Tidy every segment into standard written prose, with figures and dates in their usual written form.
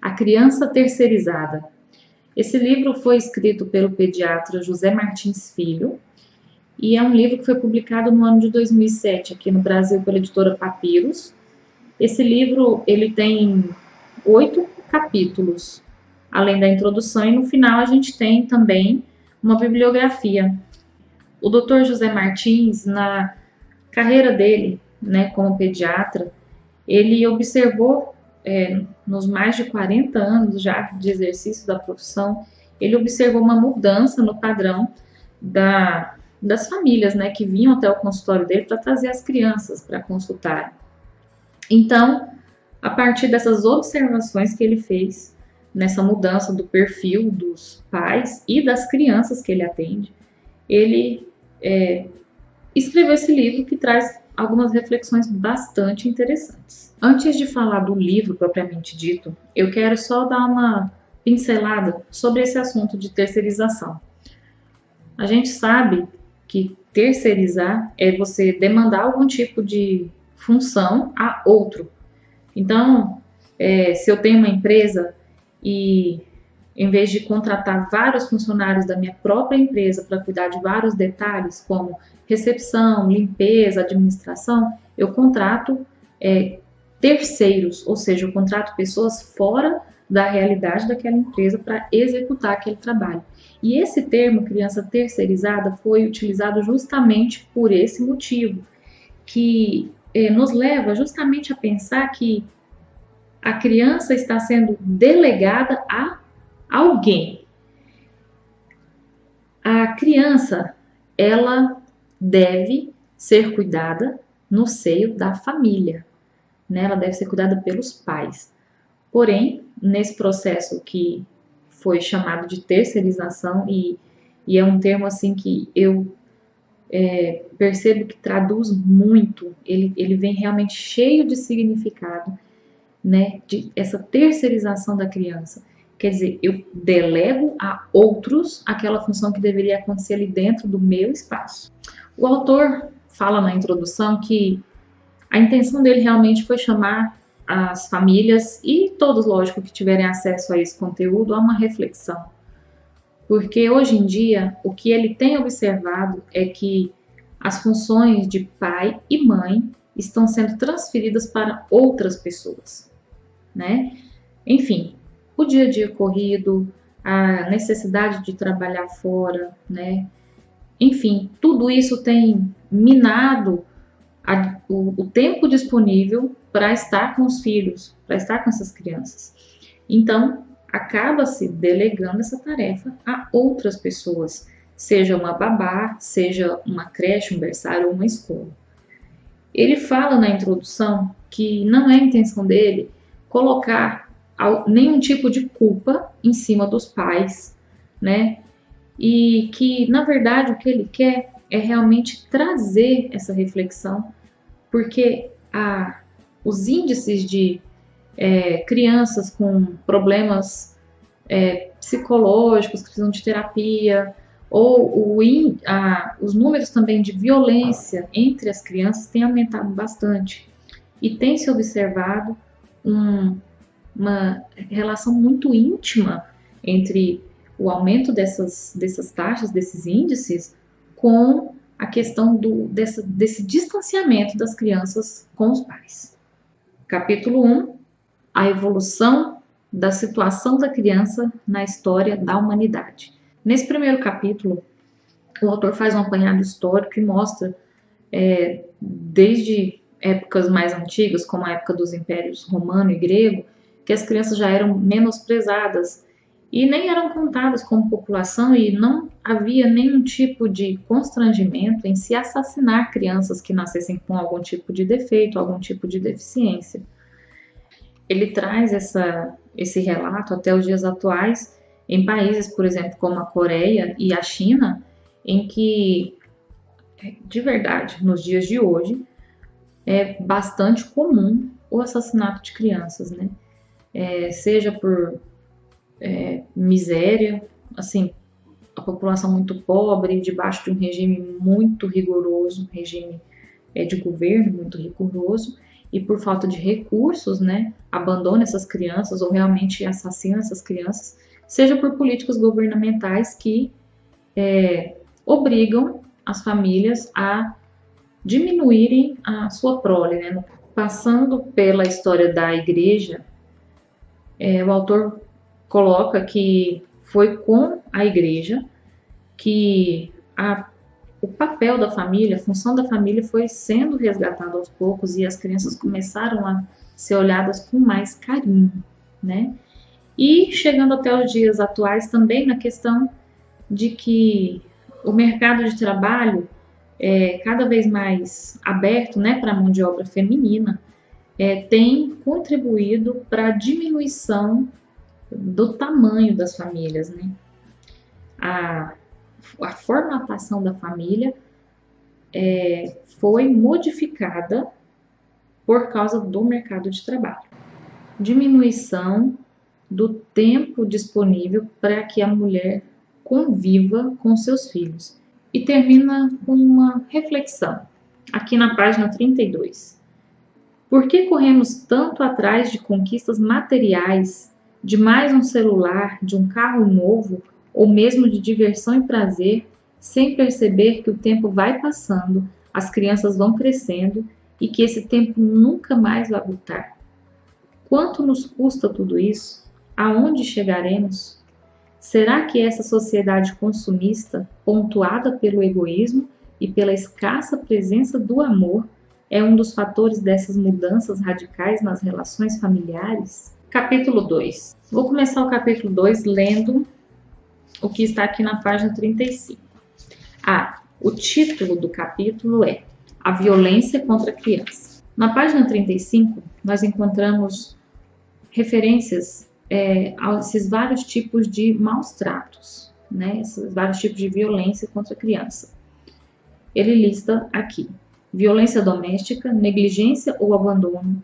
A Criança Terceirizada. Esse livro foi escrito pelo pediatra José Martins Filho e é um livro que foi publicado no ano de 2007 aqui no Brasil pela editora Papiros. Esse livro ele tem 8 capítulos, além da introdução, e no final a gente tem também uma bibliografia. O Dr. José Martins, na carreira dele, como pediatra, ele observou, nos mais de 40 anos já de exercício da profissão, ele observou uma mudança no padrão das famílias, que vinham até o consultório dele para trazer as crianças para consultar. Então, a partir dessas observações que ele fez, nessa mudança do perfil dos pais e das crianças que ele atende, ele escreveu esse livro que traz algumas reflexões bastante interessantes. Antes de falar do livro propriamente dito, eu quero só dar uma pincelada sobre esse assunto de terceirização. A gente sabe que terceirizar é você demandar algum tipo de função a outro. Então, se eu tenho uma empresa e em vez de contratar vários funcionários da minha própria empresa para cuidar de vários detalhes, como recepção, limpeza, administração, eu contrato terceiros, ou seja, eu contrato pessoas fora da realidade daquela empresa para executar aquele trabalho. E esse termo, criança terceirizada, foi utilizado justamente por esse motivo, que nos leva justamente a pensar que a criança está sendo delegada a alguém. A criança, ela deve ser cuidada no seio da família, Ela deve ser cuidada pelos pais. Porém, nesse processo que foi chamado de terceirização, e é um termo assim que eu percebo que traduz muito, ele vem realmente cheio de significado, de essa terceirização da criança. Quer dizer, eu delego a outros aquela função que deveria acontecer ali dentro do meu espaço. O autor fala na introdução que a intenção dele realmente foi chamar as famílias e todos, lógico, que tiverem acesso a esse conteúdo a uma reflexão. Porque hoje em dia, o que ele tem observado é que as funções de pai e mãe estão sendo transferidas para outras pessoas, Enfim, o dia a dia corrido, a necessidade de trabalhar fora, Enfim, tudo isso tem minado o tempo disponível para estar com os filhos, para estar com essas crianças. Então, acaba-se delegando essa tarefa a outras pessoas, seja uma babá, seja uma creche, um berçário ou uma escola. Ele fala na introdução que não é a intenção dele colocar nenhum tipo de culpa em cima dos pais, E que, na verdade, o que ele quer é realmente trazer essa reflexão, porque os índices de crianças com problemas psicológicos, que precisam de terapia, ou os números também de violência entre as crianças têm aumentado bastante. E tem se observado uma relação muito íntima entre o aumento dessas taxas, desses índices, com a questão desse distanciamento das crianças com os pais. Capítulo 1, a evolução da situação da criança na história da humanidade. Nesse primeiro capítulo, o autor faz um apanhado histórico e mostra, desde épocas mais antigas, como a época dos impérios romano e grego, que as crianças já eram menosprezadas e nem eram contadas como população, e não havia nenhum tipo de constrangimento em se assassinar crianças que nascessem com algum tipo de defeito, algum tipo de deficiência. Ele traz esse relato até os dias atuais em países, por exemplo, como a Coreia e a China, em que, de verdade, nos dias de hoje, é bastante comum o assassinato de crianças, seja por miséria, assim, a população muito pobre, debaixo de um regime muito rigoroso, um regime de governo muito rigoroso, e por falta de recursos, né, abandona essas crianças ou realmente assassina essas crianças, seja por políticas governamentais que obrigam as famílias a diminuírem a sua prole, né? Passando pela história da igreja, o autor coloca que foi com a igreja que o papel da família, a função da família foi sendo resgatado aos poucos e as crianças começaram a ser olhadas com mais carinho, né? E chegando até os dias atuais também na questão de que o mercado de trabalho é cada vez mais aberto, né, para a mão de obra feminina, tem contribuído para a diminuição do tamanho das famílias, né? A formatação da família foi modificada por causa do mercado de trabalho. Diminuição do tempo disponível para que a mulher conviva com seus filhos. E termina com uma reflexão, aqui na página 32. Por que corremos tanto atrás de conquistas materiais, de mais um celular, de um carro novo, ou mesmo de diversão e prazer, sem perceber que o tempo vai passando, as crianças vão crescendo e que esse tempo nunca mais vai voltar? Quanto nos custa tudo isso? Aonde chegaremos? Será que essa sociedade consumista, pontuada pelo egoísmo e pela escassa presença do amor, é um dos fatores dessas mudanças radicais nas relações familiares? Capítulo 2. Vou começar o capítulo 2 lendo o que está aqui na página 35. O título do capítulo é A Violência contra a Criança. Na página 35, nós encontramos referências a esses vários tipos de maus tratos, né? Esses vários tipos de violência contra a criança. Ele lista aqui: violência doméstica, negligência ou abandono,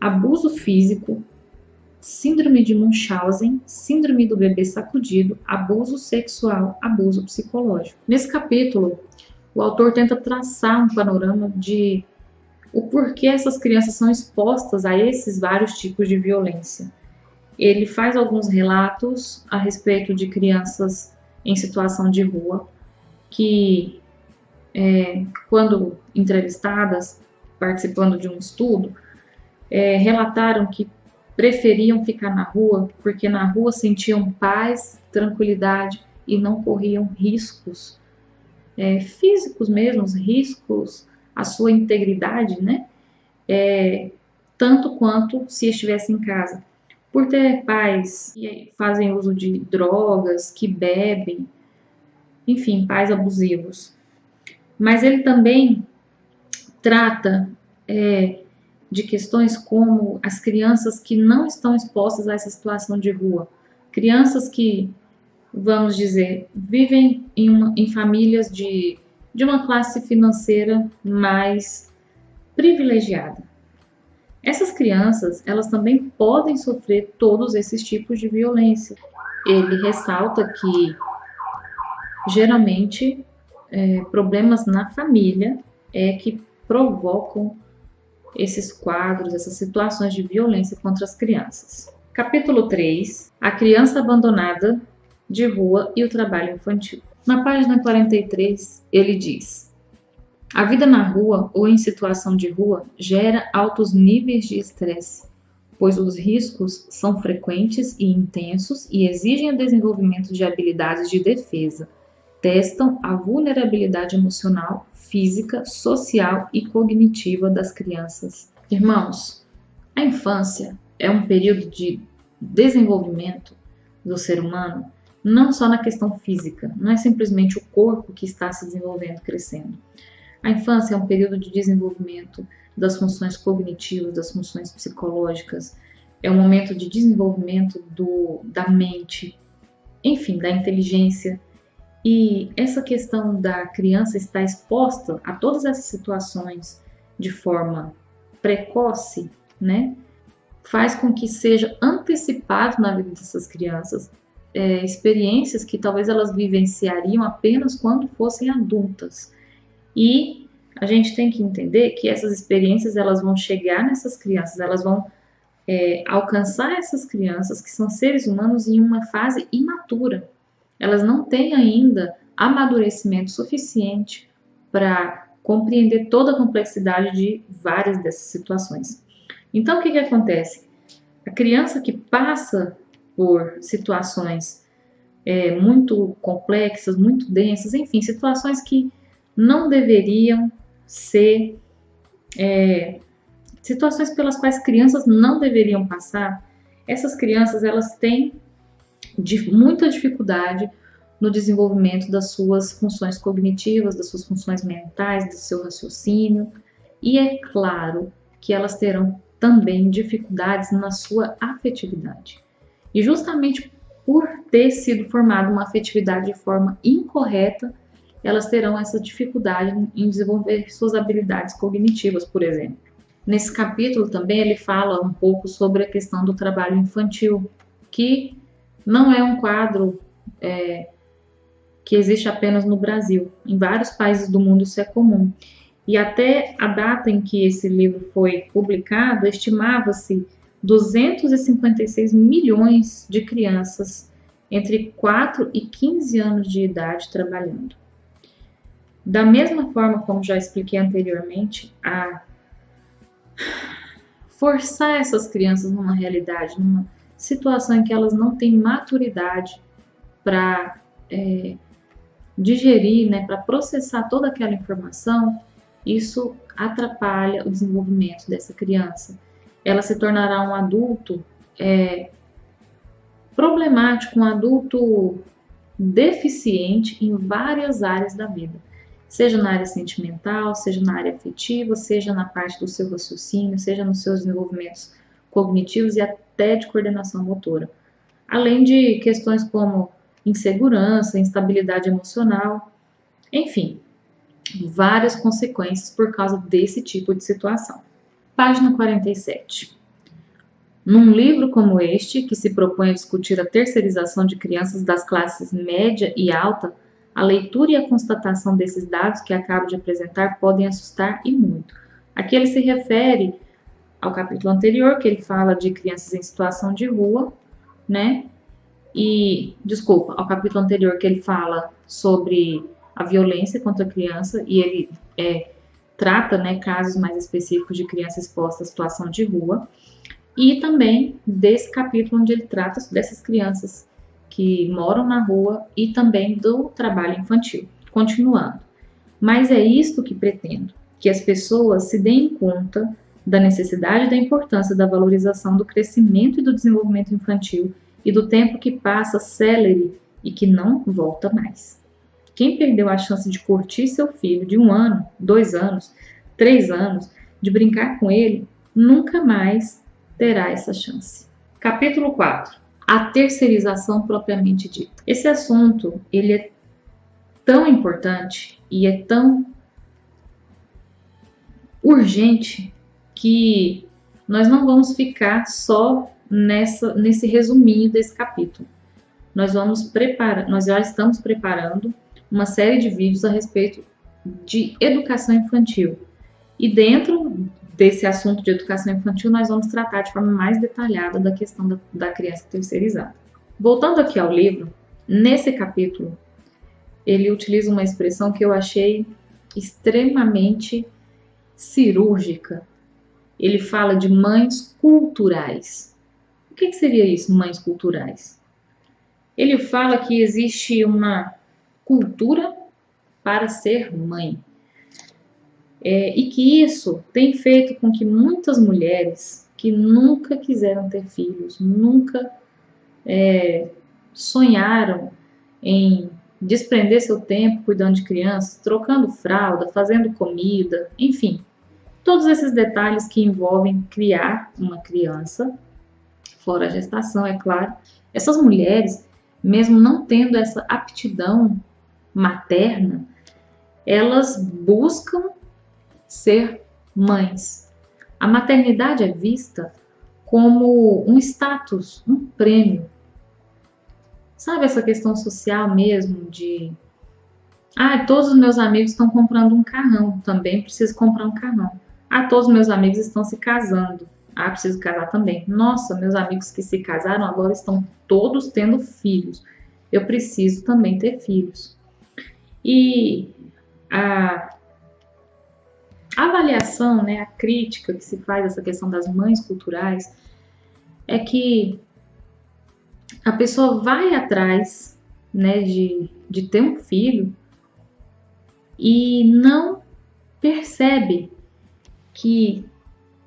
abuso físico, síndrome de Munchausen, síndrome do bebê sacudido, abuso sexual, abuso psicológico. Nesse capítulo, o autor tenta traçar um panorama de o porquê essas crianças são expostas a esses vários tipos de violência. Ele faz alguns relatos a respeito de crianças em situação de rua que, quando entrevistadas, participando de um estudo, relataram que preferiam ficar na rua porque na rua sentiam paz, tranquilidade e não corriam riscos físicos mesmo, riscos à sua integridade, né? Tanto quanto se estivesse em casa. Por ter pais que fazem uso de drogas, que bebem, enfim, pais abusivos. Mas ele também trata de questões como as crianças que não estão expostas a essa situação de rua. Crianças que, vamos dizer, vivem em famílias de uma classe financeira mais privilegiada. Essas crianças, elas também podem sofrer todos esses tipos de violência. Ele ressalta que, geralmente, problemas na família que provocam esses quadros, essas situações de violência contra as crianças. Capítulo 3. A criança abandonada de rua e o trabalho infantil. Na página 43, ele diz: a vida na rua ou em situação de rua gera altos níveis de estresse, pois os riscos são frequentes e intensos e exigem o desenvolvimento de habilidades de defesa, testam a vulnerabilidade emocional, física, social e cognitiva das crianças. Irmãos, a infância é um período de desenvolvimento do ser humano, não só na questão física, não é simplesmente o corpo que está se desenvolvendo, crescendo. A infância é um período de desenvolvimento das funções cognitivas, das funções psicológicas, é um momento de desenvolvimento da mente, enfim, da inteligência. E essa questão da criança estar exposta a todas essas situações de forma precoce, né, faz com que seja antecipado na vida dessas crianças experiências que talvez elas vivenciariam apenas quando fossem adultas. E a gente tem que entender que essas experiências elas vão chegar nessas crianças, elas vão alcançar essas crianças que são seres humanos em uma fase imatura. Elas não têm ainda amadurecimento suficiente para compreender toda a complexidade de várias dessas situações. Então, o que acontece? A criança que passa por situações muito complexas, muito densas, enfim, situações que não deveriam ser, situações pelas quais crianças não deveriam passar, essas crianças elas têm muita dificuldade no desenvolvimento das suas funções cognitivas, das suas funções mentais, do seu raciocínio, e é claro que elas terão também dificuldades na sua afetividade. E justamente por ter sido formada uma afetividade de forma incorreta, elas terão essa dificuldade em desenvolver suas habilidades cognitivas, por exemplo. Nesse capítulo também ele fala um pouco sobre a questão do trabalho infantil, que não é um quadro que existe apenas no Brasil. Em vários países do mundo isso é comum. E até a data em que esse livro foi publicado, estimava-se 256 milhões de crianças entre 4 e 15 anos de idade trabalhando. Da mesma forma como já expliquei anteriormente, a forçar essas crianças numa realidade, numa situação em que elas não têm maturidade para digerir, para processar toda aquela informação, isso atrapalha o desenvolvimento dessa criança. Ela se tornará um adulto problemático, um adulto deficiente em várias áreas da vida, seja na área sentimental, seja na área afetiva, seja na parte do seu raciocínio, seja nos seus desenvolvimentos cognitivos e até de coordenação motora. Além de questões como insegurança, instabilidade emocional, enfim, várias consequências por causa desse tipo de situação. Página 47. Num livro como este, que se propõe a discutir a terceirização de crianças das classes média e alta, a leitura e a constatação desses dados que acabo de apresentar podem assustar e muito. Aqui ele se refere ao capítulo anterior, que ele fala de crianças em situação de rua, ao capítulo anterior que ele fala sobre a violência contra a criança e ele trata casos mais específicos de criança exposta à situação de rua, e também desse capítulo onde ele trata dessas crianças que moram na rua e também do trabalho infantil. Continuando. Mas é isto que pretendo, que as pessoas se deem conta da necessidade e da importância da valorização do crescimento e do desenvolvimento infantil e do tempo que passa célere e que não volta mais. Quem perdeu a chance de curtir seu filho de 1 ano, 2 anos, 3 anos, de brincar com ele, nunca mais terá essa chance. Capítulo 4. A terceirização propriamente dita. Esse assunto, ele é tão importante e é tão urgente que nós não vamos ficar só nesse resuminho desse capítulo. Nós já estamos preparando uma série de vídeos a respeito de educação infantil. E dentro desse assunto de educação infantil, nós vamos tratar de forma mais detalhada da questão da criança terceirizada. Voltando aqui ao livro, nesse capítulo, ele utiliza uma expressão que eu achei extremamente cirúrgica. Ele fala de mães culturais. O que seria isso, mães culturais? Ele fala que existe uma cultura para ser mãe. E que isso tem feito com que muitas mulheres que nunca quiseram ter filhos, nunca sonharam em desprender seu tempo cuidando de crianças, trocando fralda, fazendo comida, enfim, todos esses detalhes que envolvem criar uma criança, fora a gestação, é claro. Essas mulheres, mesmo não tendo essa aptidão materna, elas buscam ser mães. A maternidade é vista como um status, um prêmio. Sabe essa questão social mesmo de Ah, todos os meus amigos estão comprando um carrão, também preciso comprar um carrão. Ah, todos os meus amigos estão se casando. Ah, preciso casar também. Nossa, meus amigos que se casaram agora estão todos tendo filhos. Eu preciso também ter filhos. E a avaliação, né, a crítica que se faz dessa questão das mães culturais é que a pessoa vai atrás, né, de ter um filho e não percebe que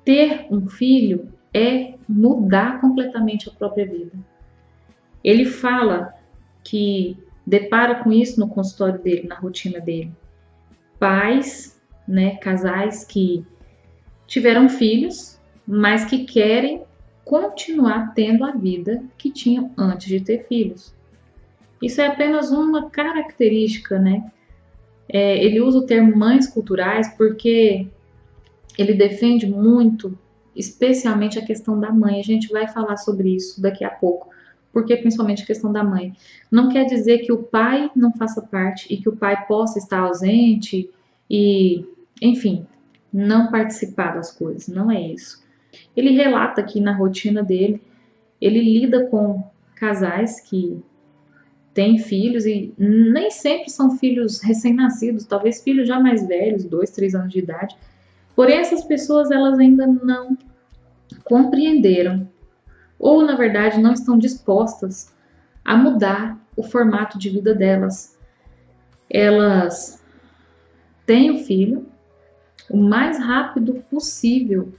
ter um filho é mudar completamente a própria vida. Ele fala que depara com isso no consultório dele, na rotina dele. Pais, né, casais que tiveram filhos, mas que querem continuar tendo a vida que tinham antes de ter filhos. Isso é apenas uma característica, né? Ele usa o termo mães culturais porque ele defende muito, especialmente a questão da mãe. A gente vai falar sobre isso daqui a pouco. Porque principalmente a questão da mãe. Não quer dizer que o pai não faça parte e que o pai possa estar ausente e, enfim, não participar das coisas. Não é isso. Ele relata que na rotina dele, ele lida com casais que têm filhos e nem sempre são filhos recém-nascidos, talvez filhos já mais velhos, 2, 3 anos de idade. Porém, essas pessoas elas ainda não compreenderam ou, na verdade, não estão dispostas a mudar o formato de vida delas. Elas têm o filho o mais rápido possível.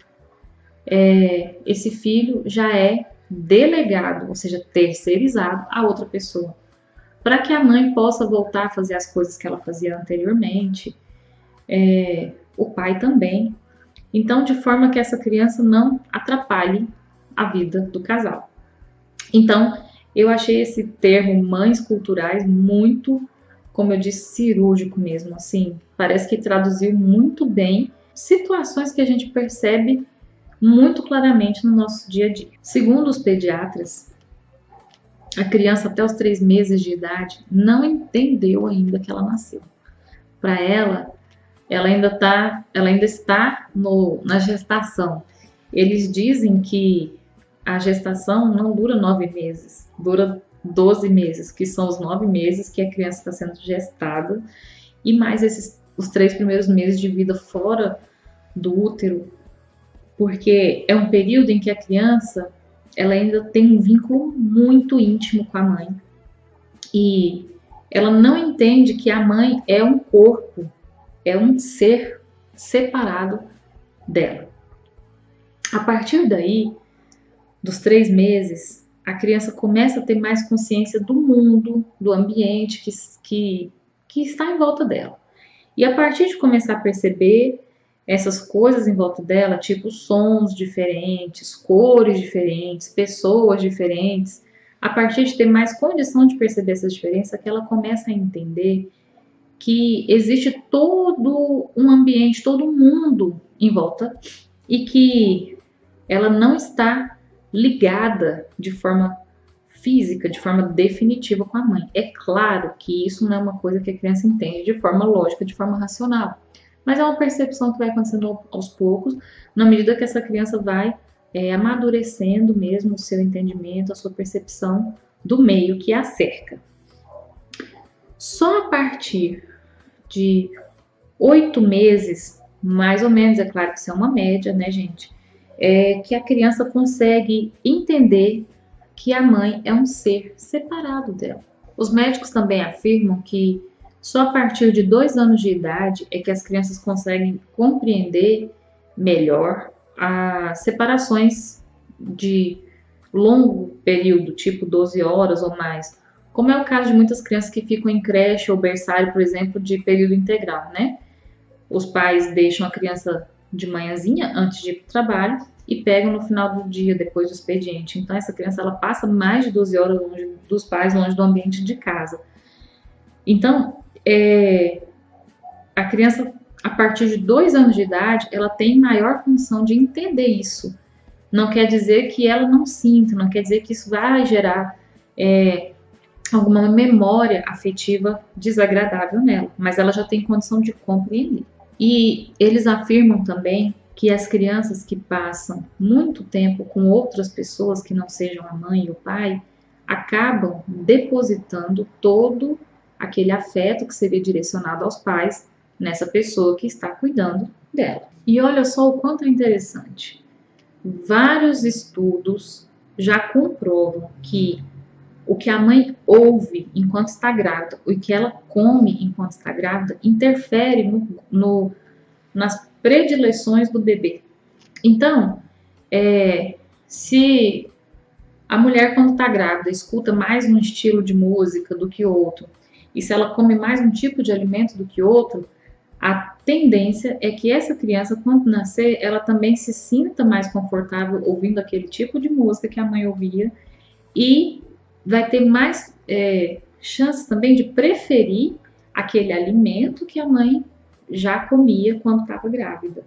Esse filho já é delegado, ou seja, terceirizado a outra pessoa, para que a mãe possa voltar a fazer as coisas que ela fazia anteriormente, o pai também. Então, de forma que essa criança não atrapalhe a vida do casal. Então, eu achei esse termo mães culturais muito, como eu disse, cirúrgico mesmo, assim, parece que traduziu muito bem situações que a gente percebe muito claramente no nosso dia a dia. Segundo os pediatras, a criança até os 3 meses de idade não entendeu ainda que ela nasceu. Para ela ainda está na gestação. Eles dizem que a gestação não dura 9 meses, dura 12 meses, que são os 9 meses que a criança está sendo gestada, e mais os 3 primeiros meses de vida fora do útero, porque é um período em que a criança ela ainda tem um vínculo muito íntimo com a mãe, e ela não entende que a mãe é um corpo, é um ser separado dela. A partir daí, dos 3 meses, a criança começa a ter mais consciência do mundo, do ambiente que está em volta dela. E a partir de começar a perceber essas coisas em volta dela, tipo sons diferentes, cores diferentes, pessoas diferentes, a partir de ter mais condição de perceber essas diferenças, que ela começa a entender que existe todo um ambiente, todo um mundo em volta e que ela não está ligada de forma física, de forma definitiva com a mãe. É claro que isso não é uma coisa que a criança entende de forma lógica, de forma racional, mas é uma percepção que vai acontecendo aos poucos, na medida que essa criança vai amadurecendo mesmo o seu entendimento, a sua percepção do meio que a cerca. Só a partir de 8 meses, mais ou menos, é claro que isso é uma média, né, gente? Que a criança consegue entender que a mãe é um ser separado dela. Os médicos também afirmam que só a partir de 2 anos de idade é que as crianças conseguem compreender melhor as separações de longo período, tipo 12 horas ou mais, como é o caso de muitas crianças que ficam em creche ou berçário, por exemplo, de período integral, né? Os pais deixam a criança de manhãzinha antes de ir para o trabalho e pegam no final do dia, depois do expediente. Então, essa criança ela passa mais de 12 horas longe dos pais, longe do ambiente de casa. Então, a criança, a partir de 2 anos de idade, ela tem maior condição de entender isso. Não quer dizer que ela não sinta, não quer dizer que isso vai gerar alguma memória afetiva desagradável nela, mas ela já tem condição de compreender. E eles afirmam também que as crianças que passam muito tempo com outras pessoas que não sejam a mãe e o pai acabam depositando todo aquele afeto que seria direcionado aos pais nessa pessoa que está cuidando dela. E olha só o quanto é interessante. Vários estudos já comprovam que o que a mãe ouve enquanto está grávida, o que ela come enquanto está grávida, interfere nas predileções do bebê. Então, se a mulher, quando está grávida, escuta mais um estilo de música do que outro, e se ela come mais um tipo de alimento do que outro, a tendência é que essa criança, quando nascer, ela também se sinta mais confortável ouvindo aquele tipo de música que a mãe ouvia e vai ter mais chances também de preferir aquele alimento que a mãe já comia quando estava grávida.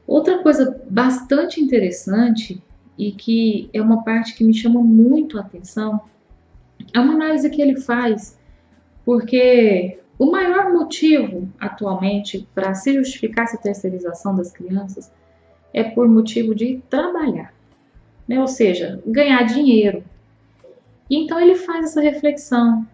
Outra coisa bastante interessante e que é uma parte que me chama muito a atenção é uma análise que ele faz, porque o maior motivo atualmente para se justificar essa terceirização das crianças é por motivo de trabalhar, né? Ou seja, ganhar dinheiro. E então ele faz essa reflexão.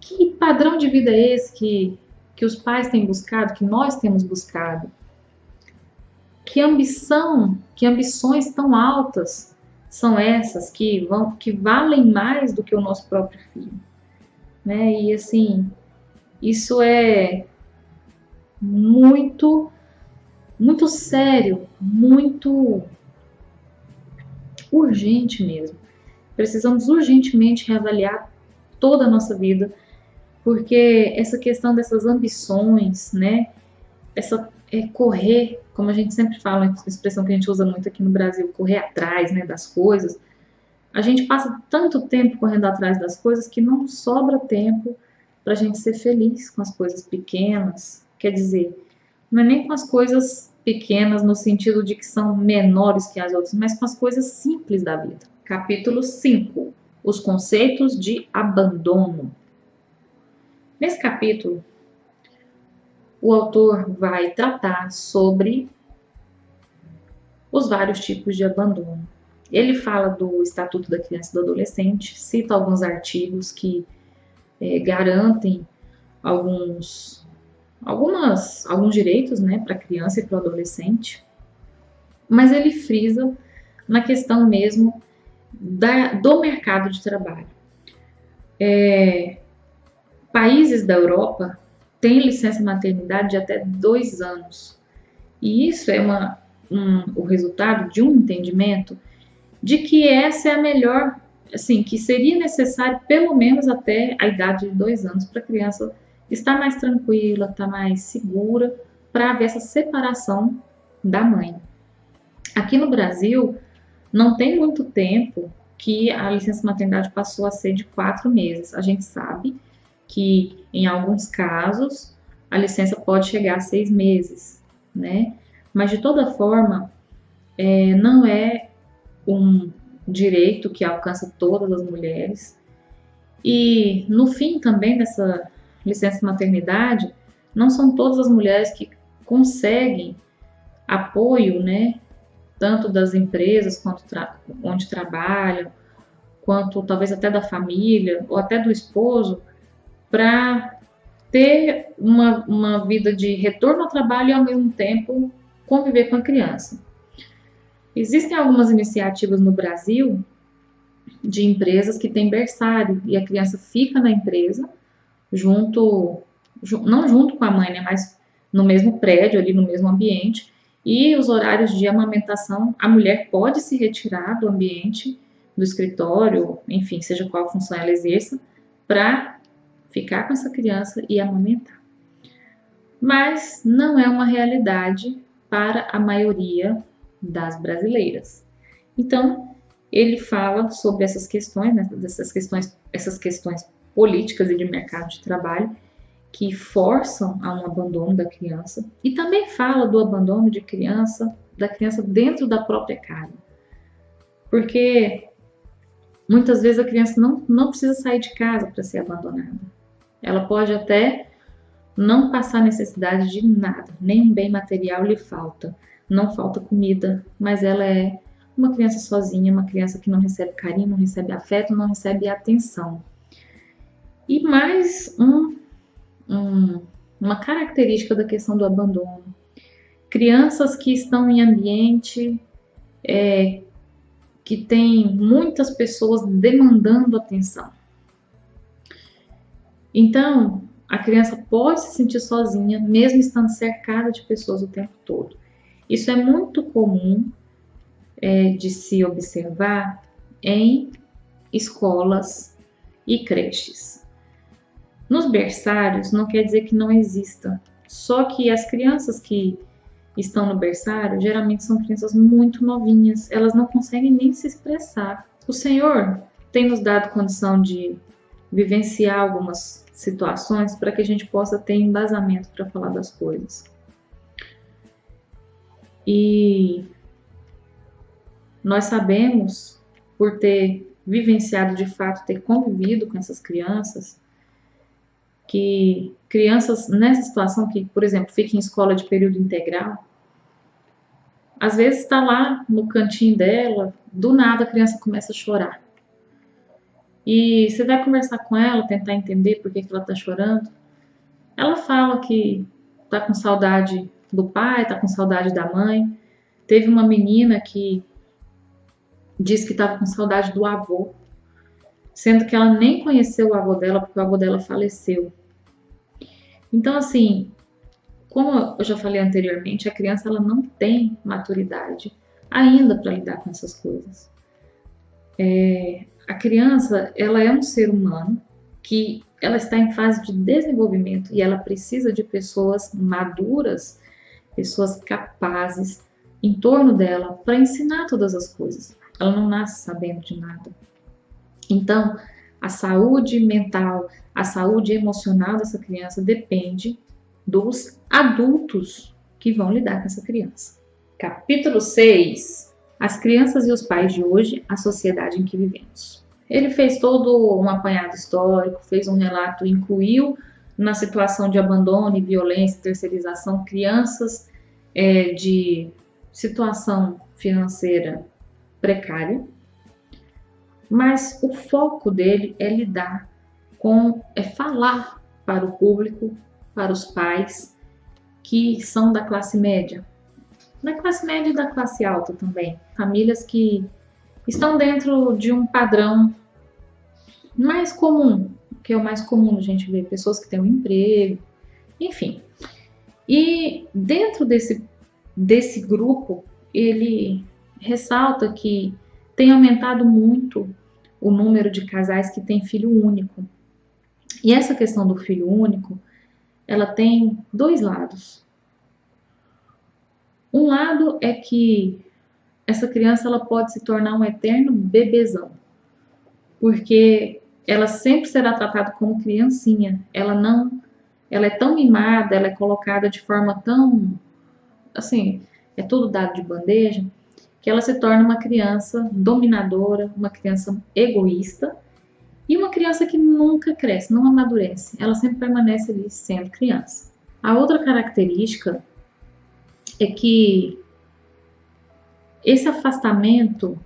Que padrão de vida é esse que os pais têm buscado, que nós temos buscado? Que ambições tão altas são essas que valem mais do que o nosso próprio filho, né? E assim, isso é muito, muito sério, muito urgente mesmo. Precisamos urgentemente reavaliar toda a nossa vida, porque essa questão dessas ambições, né? Correr, como a gente sempre fala, uma expressão que a gente usa muito aqui no Brasil, correr atrás, né, das coisas. A gente passa tanto tempo correndo atrás das coisas que não sobra tempo para a gente ser feliz com as coisas pequenas. Quer dizer, não é nem com as coisas pequenas no sentido de que são menores que as outras, mas com as coisas simples da vida. Capítulo 5. Os conceitos de abandono. Nesse capítulo, o autor vai tratar sobre os vários tipos de abandono. Ele fala do Estatuto da Criança e do Adolescente, cita alguns artigos que garantem alguns direitos, né, para a criança e para o adolescente, mas ele frisa na questão mesmo do mercado de trabalho. Países da Europa têm licença maternidade de até 2 anos. E isso é o resultado de um entendimento de que essa é a melhor, assim, que seria necessário pelo menos até a idade de 2 anos para a criança estar mais tranquila, estar mais segura, para haver essa separação da mãe. Aqui no Brasil, não tem muito tempo que a licença maternidade passou a ser de 4 meses. A gente sabe que em alguns casos a licença pode chegar a 6 meses, né? Mas de toda forma, não é um direito que alcança todas as mulheres. E no fim também dessa licença maternidade, não são todas as mulheres que conseguem apoio, né? Tanto das empresas quanto onde trabalham, quanto talvez até da família ou até do esposo, para ter uma vida de retorno ao trabalho e ao mesmo tempo conviver com a criança. Existem algumas iniciativas no Brasil de empresas que têm berçário e a criança fica na empresa não junto com a mãe, né, mas no mesmo prédio, ali no mesmo ambiente, e os horários de amamentação, a mulher pode se retirar do ambiente, do escritório, enfim, seja qual função ela exerça, para ficar com essa criança e amamentar. Mas não é uma realidade para a maioria das brasileiras. Então, ele fala sobre essas questões, né, essas questões políticas e de mercado de trabalho que forçam a um abandono da criança, e também fala do abandono da criança dentro da própria casa. Porque muitas vezes a criança não precisa sair de casa para ser abandonada. Ela pode até não passar necessidade de nada, nenhum bem material lhe falta, não falta comida, mas ela é uma criança sozinha, uma criança que não recebe carinho, não recebe afeto, não recebe atenção. E mais uma característica da questão do abandono: crianças que estão em ambiente que tem muitas pessoas demandando atenção. Então, a criança pode se sentir sozinha, mesmo estando cercada de pessoas o tempo todo. Isso é muito comum de se observar em escolas e creches. Nos berçários, não quer dizer que não exista, só que as crianças que estão no berçário geralmente são crianças muito novinhas, elas não conseguem nem se expressar. O Senhor tem nos dado condição de vivenciar algumas situações para que a gente possa ter embasamento para falar das coisas. E nós sabemos, por ter vivenciado de fato, ter convivido com essas crianças, que crianças nessa situação que, por exemplo, fica em escola de período integral, às vezes está lá no cantinho dela, do nada a criança começa a chorar. E você vai conversar com ela, tentar entender por que ela está chorando. Ela fala que está com saudade do pai, está com saudade da mãe. Teve uma menina que disse que estava com saudade do avô, sendo que ela nem conheceu o avô dela, porque o avô dela faleceu. Então, assim, como eu já falei anteriormente, a criança ela não tem maturidade ainda para lidar com essas coisas. A criança ela é um ser humano que ela está em fase de desenvolvimento e ela precisa de pessoas maduras, pessoas capazes em torno dela para ensinar todas as coisas. Ela não nasce sabendo de nada. Então, a saúde mental, a saúde emocional dessa criança depende dos adultos que vão lidar com essa criança. Capítulo 6. As crianças e os pais de hoje, a sociedade em que vivemos. Ele fez todo um apanhado histórico, fez um relato, incluiu na situação de abandono e violência, terceirização, crianças de situação financeira precária, mas o foco dele é lidar é falar para o público, para os pais que são da classe média e da classe alta também, famílias que estão dentro de um padrão mais comum, que é o mais comum a gente ver, pessoas que têm um emprego, enfim. E dentro desse grupo, ele ressalta que tem aumentado muito o número de casais que têm filho único. E essa questão do filho único, ela tem dois lados. Um lado é que essa criança ela pode se tornar um eterno bebezão, porque ela sempre será tratada como criancinha. Ela é tão mimada, ela é colocada de forma tão, assim, é tudo dado de bandeja, que ela se torna uma criança dominadora, uma criança egoísta e uma criança que nunca cresce, não amadurece. Ela sempre permanece ali sendo criança. A outra característica é que esse afastamento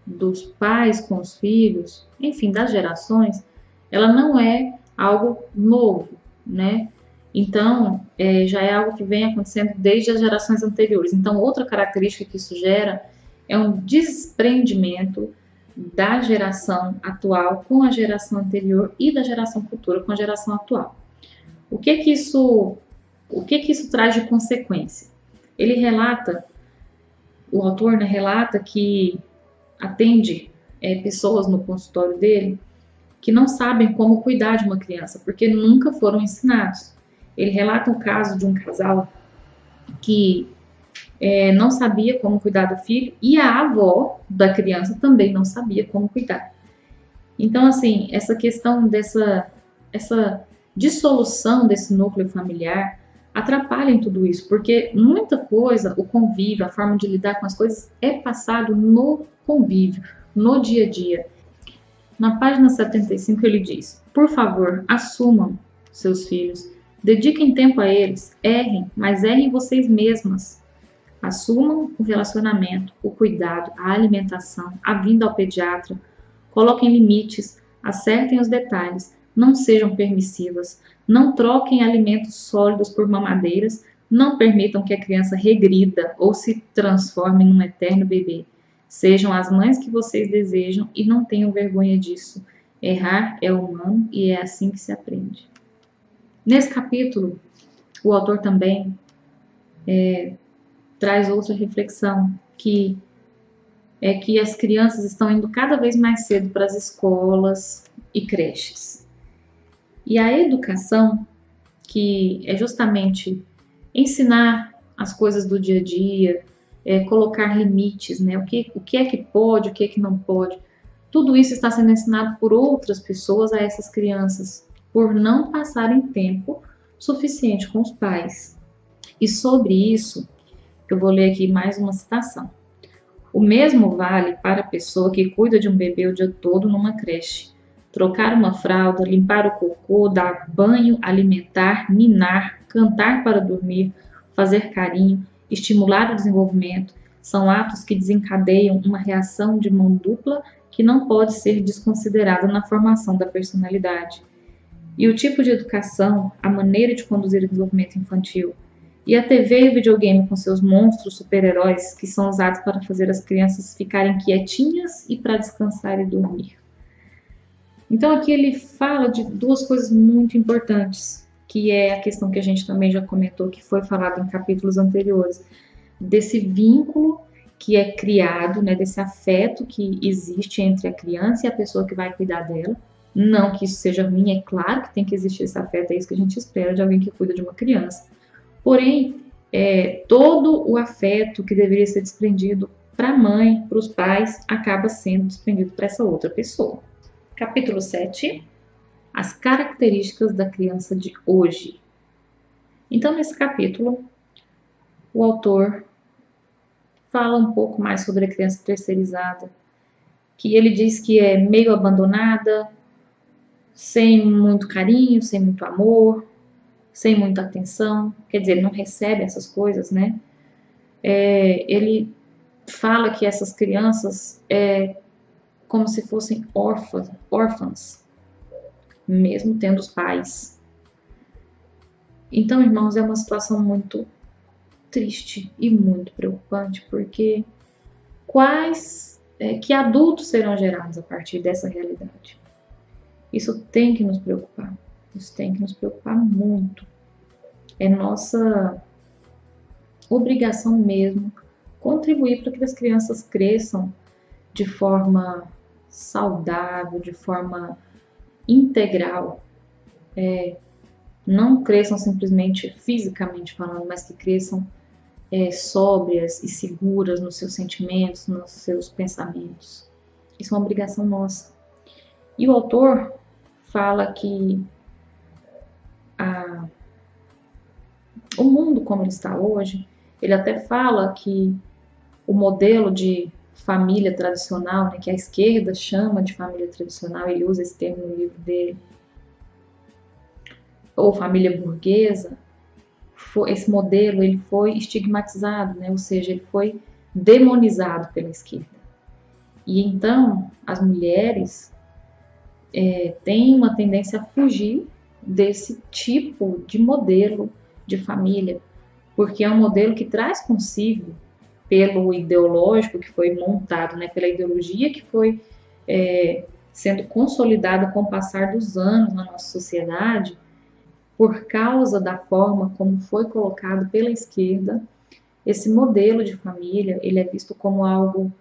dos pais com os filhos, enfim, das gerações, ela não é algo novo, né? Então, já é algo que vem acontecendo desde as gerações anteriores. Então, outra característica que isso gera é um desprendimento da geração atual com a geração anterior e da geração futura com a geração atual. O que que isso traz de consequência? Ele relata, o autor, né, relata que atende pessoas no consultório dele que não sabem como cuidar de uma criança, porque nunca foram ensinados. Ele relata o caso de um casal que não sabia como cuidar do filho e a avó da criança também não sabia como cuidar. Então, assim, essa questão essa dissolução desse núcleo familiar atrapalhem tudo isso, porque muita coisa, o convívio, a forma de lidar com as coisas é passado no convívio, no dia a dia. Na página 75 ele diz: por favor, assumam seus filhos, dediquem tempo a eles, errem, mas errem vocês mesmas. Assumam o relacionamento, o cuidado, a alimentação, a vinda ao pediatra, coloquem limites, acertem os detalhes, não sejam permissivas, não troquem alimentos sólidos por mamadeiras, não permitam que a criança regrida ou se transforme num eterno bebê. Sejam as mães que vocês desejam e não tenham vergonha disso. Errar é humano e é assim que se aprende. Nesse capítulo, o autor também traz outra reflexão, que é que as crianças estão indo cada vez mais cedo para as escolas e creches. E a educação, que é justamente ensinar as coisas do dia a dia, colocar limites, né? O que é que pode, o que é que não pode. Tudo isso está sendo ensinado por outras pessoas a essas crianças, por não passarem tempo suficiente com os pais. E sobre isso, eu vou ler aqui mais uma citação. O mesmo vale para a pessoa que cuida de um bebê o dia todo numa creche. Trocar uma fralda, limpar o cocô, dar banho, alimentar, ninar, cantar para dormir, fazer carinho, estimular o desenvolvimento, são atos que desencadeiam uma reação de mão dupla que não pode ser desconsiderada na formação da personalidade. E o tipo de educação, a maneira de conduzir o desenvolvimento infantil, e a TV e o videogame com seus monstros super-heróis que são usados para fazer as crianças ficarem quietinhas e para descansar e dormir. Então aqui ele fala de duas coisas muito importantes, que é a questão que a gente também já comentou, que foi falado em capítulos anteriores, desse vínculo que é criado, né, desse afeto que existe entre a criança e a pessoa que vai cuidar dela. Não que isso seja ruim, é claro que tem que existir esse afeto, é isso que a gente espera de alguém que cuida de uma criança. Porém, todo o afeto que deveria ser desprendido para a mãe, para os pais, acaba sendo desprendido para essa outra pessoa. Capítulo 7. As características da criança de hoje. Então, nesse capítulo, o autor fala um pouco mais sobre a criança terceirizada, que ele diz que é meio abandonada, sem muito carinho, sem muito amor, sem muita atenção, quer dizer, ele não recebe essas coisas, né? Ele fala que essas crianças como se fossem órfãs, mesmo tendo os pais. Então, irmãos, é uma situação muito triste e muito preocupante, porque que adultos serão gerados a partir dessa realidade? Isso tem que nos preocupar. Isso tem que nos preocupar muito. É nossa obrigação mesmo contribuir para que as crianças cresçam de forma saudável, de forma integral. Não cresçam simplesmente fisicamente falando, mas que cresçam sóbrias e seguras nos seus sentimentos, nos seus pensamentos. Isso é uma obrigação nossa. E o autor fala que o mundo como ele está hoje, ele até fala que o modelo de família tradicional, né, que a esquerda chama de família tradicional, ele usa esse termo no livro dele, ou família burguesa, esse modelo ele foi estigmatizado, né, ou seja, ele foi demonizado pela esquerda. E então as mulheres têm uma tendência a fugir desse tipo de modelo de família, porque é um modelo que traz consigo, pelo ideológico que foi montado, né, pela ideologia que foi sendo consolidada com o passar dos anos na nossa sociedade, por causa da forma como foi colocado pela esquerda, esse modelo de família, ele é visto como algo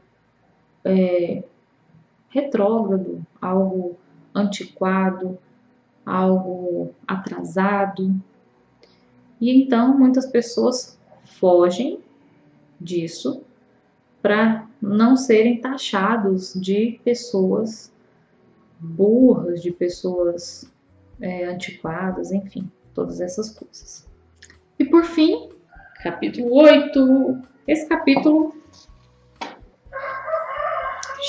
retrógrado, algo antiquado, algo atrasado. E então muitas pessoas fogem disso para não serem taxados de pessoas burras, de pessoas antiquadas, enfim, todas essas coisas. E por fim, capítulo 8. Esse capítulo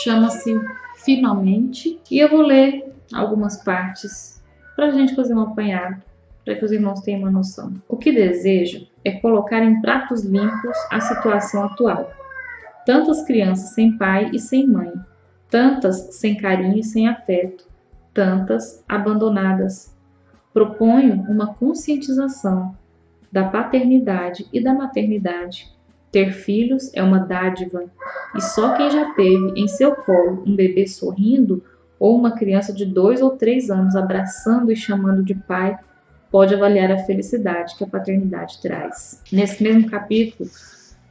chama-se Finalmente, e eu vou ler algumas partes para a gente fazer um apanhado, para que os irmãos tenham uma noção. O que desejo é colocar em pratos limpos a situação atual. Tantas crianças sem pai e sem mãe, tantas sem carinho e sem afeto, tantas abandonadas. Proponho uma conscientização da paternidade e da maternidade. Ter filhos é uma dádiva, e só quem já teve em seu colo um bebê sorrindo ou uma criança de 2 ou 3 anos abraçando e chamando de pai pode avaliar a felicidade que a paternidade traz. Nesse mesmo capítulo,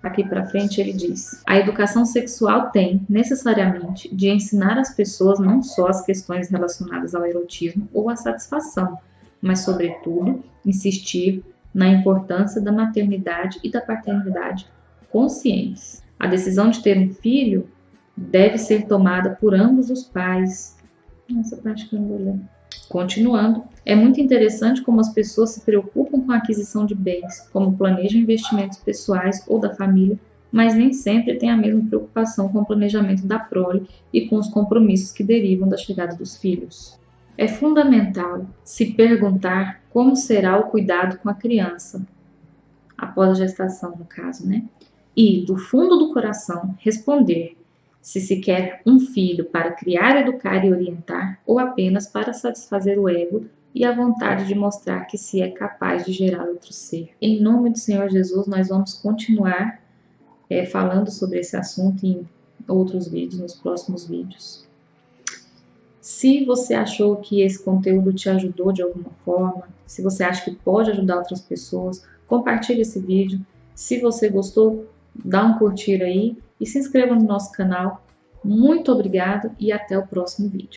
aqui para frente, ele diz: a educação sexual tem, necessariamente, de ensinar as pessoas não só as questões relacionadas ao erotismo ou à satisfação, mas, sobretudo, insistir na importância da maternidade e da paternidade conscientes. A decisão de ter um filho deve ser tomada por ambos os pais. Essa parte que eu não vou ler. Continuando, é muito interessante como as pessoas se preocupam com a aquisição de bens, como planejam investimentos pessoais ou da família, mas nem sempre têm a mesma preocupação com o planejamento da prole e com os compromissos que derivam da chegada dos filhos. É fundamental se perguntar como será o cuidado com a criança, após a gestação, no caso, né? E, do fundo do coração, responder se se quer um filho para criar, educar e orientar ou apenas para satisfazer o ego e a vontade de mostrar que se é capaz de gerar outro ser. Em nome do Senhor Jesus, nós vamos continuar falando sobre esse assunto em outros vídeos, nos próximos vídeos. Se você achou que esse conteúdo te ajudou de alguma forma, se você acha que pode ajudar outras pessoas, compartilhe esse vídeo. Se você gostou, dá um curtir aí e se inscreva no nosso canal. Muito obrigado e até o próximo vídeo.